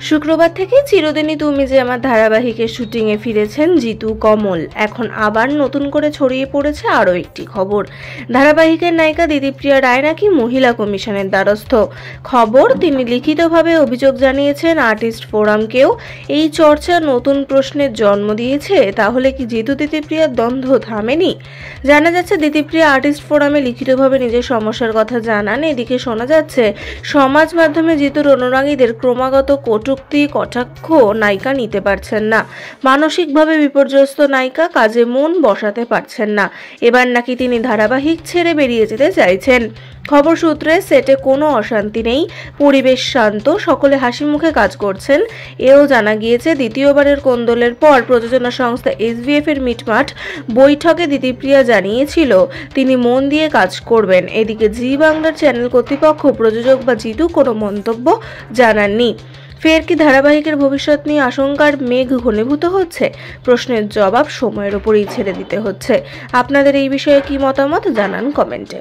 শুক্রবার থেকে চিরদিনই তুমি যে আমার ধারাবাহিকের শুটিংয়ে ফিরেছেন জিতু কমল। এখন আবার নতুন করে ছড়িয়ে পড়েছে আরও একটি খবর। ধারাবাহিকের নায়িকা দিতিপ্রিয়া রায় নাকি মহিলা কমিশনের দ্বারস্থ। খবর, তিনি লিখিতভাবে অভিযোগ জানিয়েছেন আর্টিস্ট ফোরামকেও। এই চর্চা নতুন প্রশ্নের জন্ম দিয়েছে। তাহলে কি জিতু দিতিপ্রিয়ার দ্বন্দ্ব থামেনি? জানা যাচ্ছে দিতিপ্রিয়া আর্টিস্ট ফোরামে লিখিতভাবে নিজের সমস্যার কথা জানান। এদিকে শোনা যাচ্ছে সমাজ মাধ্যমে জিতুর অনুরাগীদের ক্রমাগত কটূক্তি কটাক্ষ নায়িকা নিতে পারছেন না। মানসিকভাবে বিপর্যস্ত নায়িকা কাজে মন বসাতে পারছেন না। এবার নাকি তিনি ধারাবাহিক ছেড়ে বেরিয়ে যেতে চাইছেন। খবর সূত্রে সেটে কোনো অশান্তি নেই, পরিবেশ শান্ত, সকলে হাসি মুখে কাজ করছেন। এও জানা গিয়েছে দ্বিতীয়বারের কোন্দলের পর প্রযোজনা সংস্থা SVF এর মিটমাট বৈঠকে দিতিপ্রিয়া জানিয়েছিল তিনি মন দিয়ে কাজ করবেন। এদিকে জি বাংলার চ্যানেল কর্তৃপক্ষ, প্রযোজক বা জিতু কোনো মন্তব্য জানাননি। ফের কি ধারাবাহিকের ভবিষ্যৎ নিয়ে আশঙ্কার মেঘ ঘনীভূত হচ্ছে? প্রশ্নের জবাব সময়ের ওপরই ছেড়ে দিতে হচ্ছে। আপনাদের এই বিষয়ে কি মতামত জানান কমেন্টে।